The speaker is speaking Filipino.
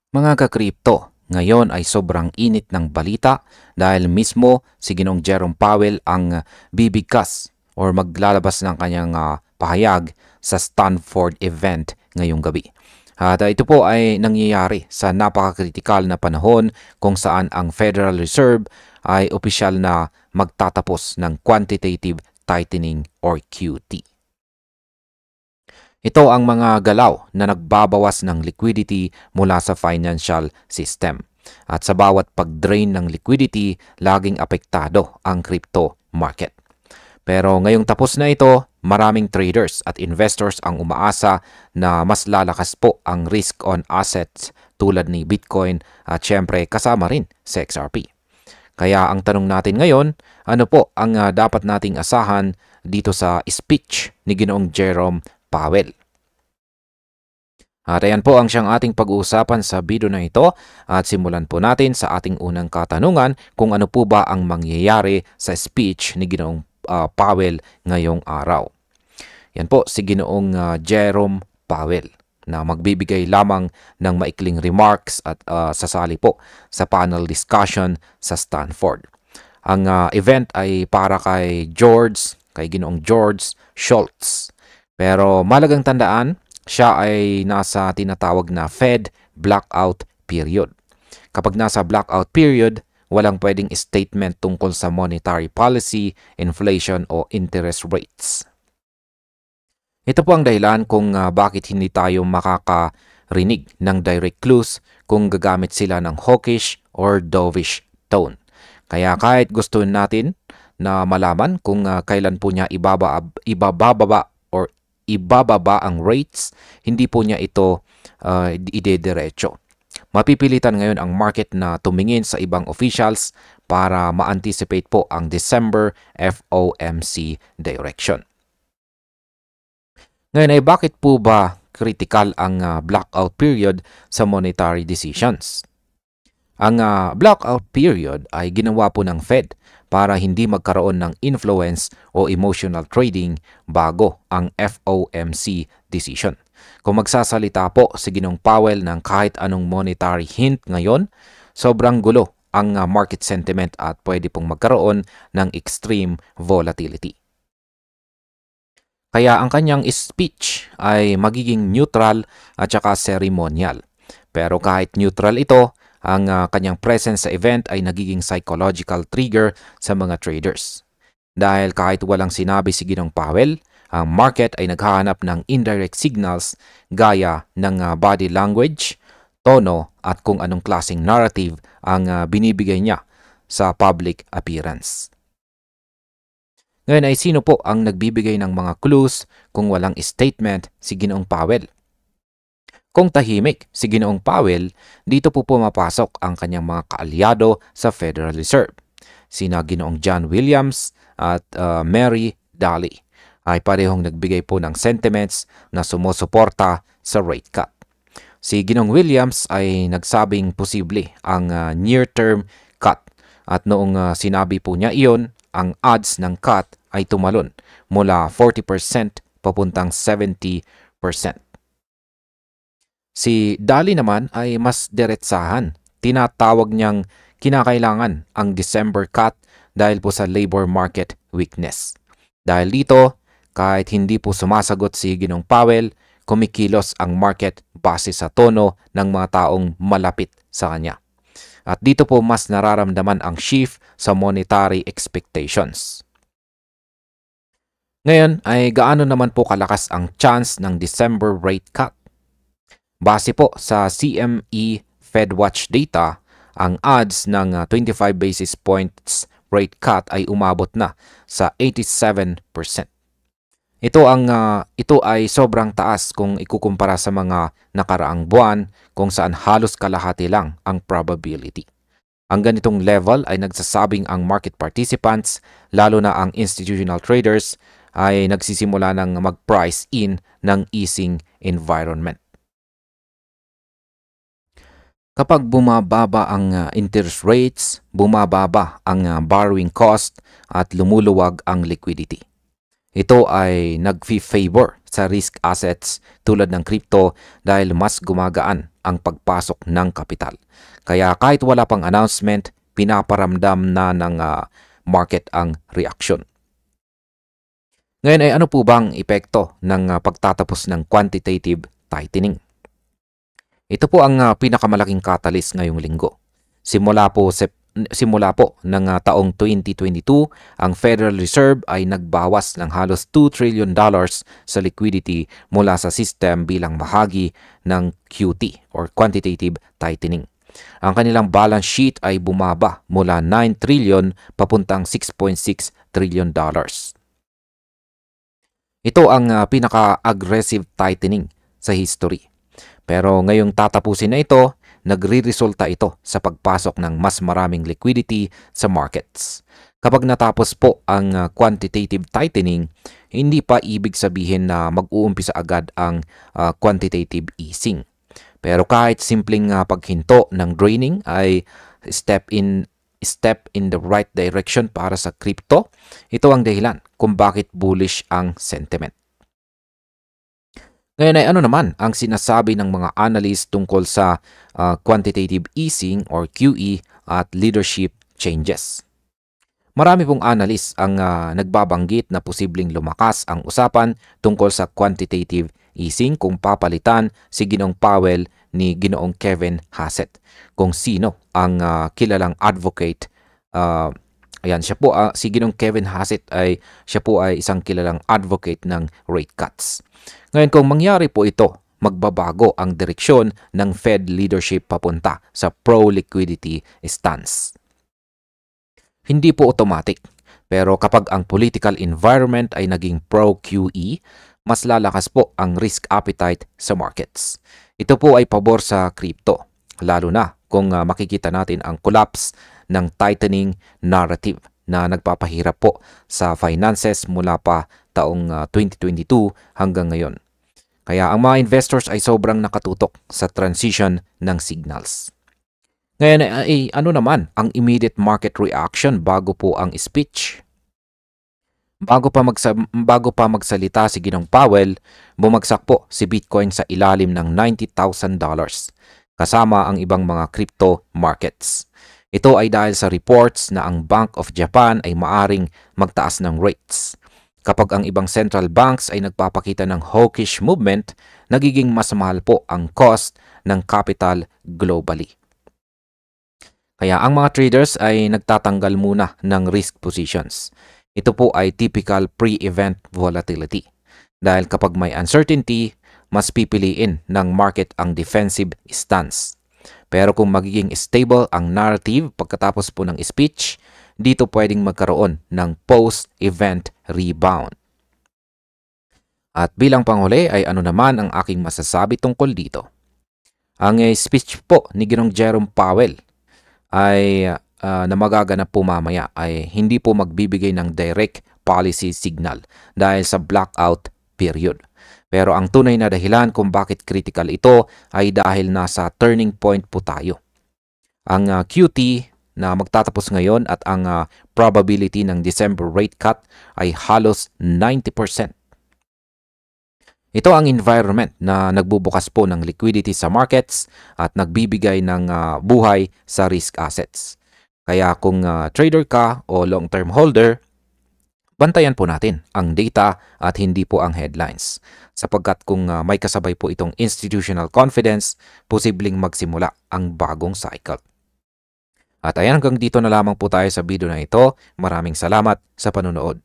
Mga ka-crypto, ngayon ay sobrang init ng balita dahil mismo si Ginoong Jerome Powell ang bibigkas or maglalabas ng kanyang pahayag sa Stanford event ngayong gabi. At ito po ay nangyayari sa napakakritikal na panahon kung saan ang Federal Reserve ay opisyal na magtatapos ng quantitative tightening or QT. Ito ang mga galaw na nagbabawas ng liquidity mula sa financial system. At sa bawat pag-drain ng liquidity, laging apektado ang crypto market. Pero ngayong tapos na ito, maraming traders at investors ang umaasa na mas lalakas po ang risk on assets tulad ni Bitcoin at syempre kasama rin sa XRP. Kaya ang tanong natin ngayon, ano po ang dapat nating asahan dito sa speech ni Ginoong Jerome Powell? At ayan po ang siyang ating pag-uusapan sa video na ito at simulan po natin sa ating unang katanungan kung ano po ba ang mangyayari sa speech ni Ginoong Powell ngayong araw. Yan po si Ginoong Jerome Powell na magbibigay lamang ng maikling remarks at sasali po sa panel discussion sa Stanford. Ang event ay para kay Ginoong George Shultz. Pero malagang tandaan, siya ay nasa tinatawag na Fed blackout period. Kapag nasa blackout period, walang pwedeng statement tungkol sa monetary policy, inflation o interest rates. Ito po ang dahilan kung bakit hindi tayo makakarinig ng direct clues kung gagamit sila ng hawkish or dovish tone. Kaya kahit gusto natin na malaman kung kailan po niya ibababa ang rates, hindi po niya ito idediretso. Mapipilitan ngayon ang market na tumingin sa ibang officials para ma-anticipate po ang December FOMC direction. Ngayon ay bakit po ba critical ang blackout period sa monetary decisions? Ang blackout period ay ginawa po ng Fed para hindi magkaroon ng influence o emotional trading bago ang FOMC decision. Kung magsasalita po si Ginoong Powell ng kahit anong monetary hint ngayon, sobrang gulo ang market sentiment at pwede pong magkaroon ng extreme volatility. Kaya ang kanyang speech ay magiging neutral at saka ceremonial. Pero kahit neutral ito, ang kanyang presence sa event ay nagiging psychological trigger sa mga traders. Dahil kahit walang sinabi si Ginoong Powell, ang market ay naghahanap ng indirect signals gaya ng body language, tono at kung anong klaseng narrative ang binibigay niya sa public appearance. Ngayon ay sino po ang nagbibigay ng mga clues kung walang statement si Ginoong Powell? Kung tahimik si Ginoong Powell, dito po pumapasok ang kanyang mga kaalyado sa Federal Reserve. Sina Ginoong John Williams at Mary Daly ay parehong nagbigay po ng sentiments na sumusuporta sa rate cut. Si Ginoong Williams ay nagsabing posible ang near-term cut at noong sinabi po niya iyon, ang odds ng cut ay tumalon mula 40% papuntang 70%. Si Daly naman ay mas diretsahan. Tinatawag niyang kinakailangan ang December cut dahil po sa labor market weakness. Dahil dito, kahit hindi po sumasagot si Ginoong Powell, kumikilos ang market base sa tono ng mga taong malapit sa kanya. At dito po mas nararamdaman ang shift sa monetary expectations. Ngayon ay gaano naman po kalakas ang chance ng December rate cut? Base po sa CME FedWatch data, ang odds ng 25 basis points rate cut ay umabot na sa 87%. Ito ay sobrang taas kung ikukumpara sa mga nakaraang buwan kung saan halos kalahati lang ang probability. Ang ganitong level ay nagsasabing ang market participants, lalo na ang institutional traders, ay nagsisimula ng mag-price in ng easing environment. Kapag bumababa ang interest rates, bumababa ang borrowing cost at lumuluwag ang liquidity. Ito ay nag-favor sa risk assets tulad ng crypto dahil mas gumagaan ang pagpasok ng kapital. Kaya kahit wala pang announcement, pinaparamdam na ng market ang reaction. Ngayon ay ano po bang epekto ng pagtatapos ng quantitative tightening? Ito po ang pinakamalaking catalyst ngayong linggo. Simula po ng taong 2022, ang Federal Reserve ay nagbawas ng halos $2 trillion sa liquidity mula sa system bilang bahagi ng QT or quantitative tightening. Ang kanilang balance sheet ay bumaba mula 9 trillion papuntang 6.6 trillion dollars. Ito ang pinaka-aggressive tightening sa history. Pero ngayong tatapusin na ito, nagre-resulta ito sa pagpasok ng mas maraming liquidity sa markets. Kapag natapos po ang quantitative tightening, hindi pa ibig sabihin na mag-uumpisa agad ang quantitative easing. Pero kahit simpleng paghinto ng draining ay step in the right direction para sa crypto, ito ang dahilan kung bakit bullish ang sentiment. Ngayon ay ano naman ang sinasabi ng mga analyst tungkol sa quantitative easing or QE at leadership changes. Marami pong analyst ang nagbabanggit na posibleng lumakas ang usapan tungkol sa quantitative easing kung papalitan si Ginoong Powell ni Ginoong Kevin Hassett, kung sino ang kilalang advocate. Siya po, si Ginoong Kevin Hassett siya po ay isang kilalang advocate ng rate cuts. Ngayon kung mangyari po ito, magbabago ang direksyon ng Fed leadership papunta sa pro-liquidity stance. Hindi po automatic, pero kapag ang political environment ay naging pro-QE, mas lalakas po ang risk appetite sa markets. Ito po ay pabor sa crypto, lalo na kung makikita natin ang collapse ng tightening narrative na nagpapahirap po sa finances mula pa taong 2022 hanggang ngayon. Kaya ang mga investors ay sobrang nakatutok sa transition ng signals. Ngayon ay ano naman ang immediate market reaction bago po ang speech? Bago pa magsalita si Ginoong Powell, bumagsak po si Bitcoin sa ilalim ng $90,000 kasama ang ibang mga crypto markets. Ito ay dahil sa reports na ang Bank of Japan ay maaring magtaas ng rates. Kapag ang ibang central banks ay nagpapakita ng hawkish movement, nagiging mas mahal po ang cost ng capital globally. Kaya ang mga traders ay nagtatanggal muna ng risk positions. Ito po ay typical pre-event volatility. Dahil kapag may uncertainty, mas pipiliin ng market ang defensive stance. Pero kung magiging stable ang narrative pagkatapos po ng speech, dito pwedeng magkaroon ng post-event rebound. At bilang panghuli ay ano naman ang aking masasabi tungkol dito. Ang speech po ni Ginoong Jerome Powell ay na magaganap po mamaya ay hindi po magbibigay ng direct policy signal dahil sa blackout period. Pero ang tunay na dahilan kung bakit critical ito ay dahil nasa turning point po tayo. Ang QT na magtatapos ngayon at ang probability ng December rate cut ay halos 90%. Ito ang environment na nagbubukas po ng liquidity sa markets at nagbibigay ng buhay sa risk assets. Kaya kung trader ka o long-term holder, bantayan po natin ang data at hindi po ang headlines. Sapagkat kung may kasabay po itong institutional confidence, posibleng magsimula ang bagong cycle. At ayan, hanggang dito na lamang po tayo sa video na ito. Maraming salamat sa panunood.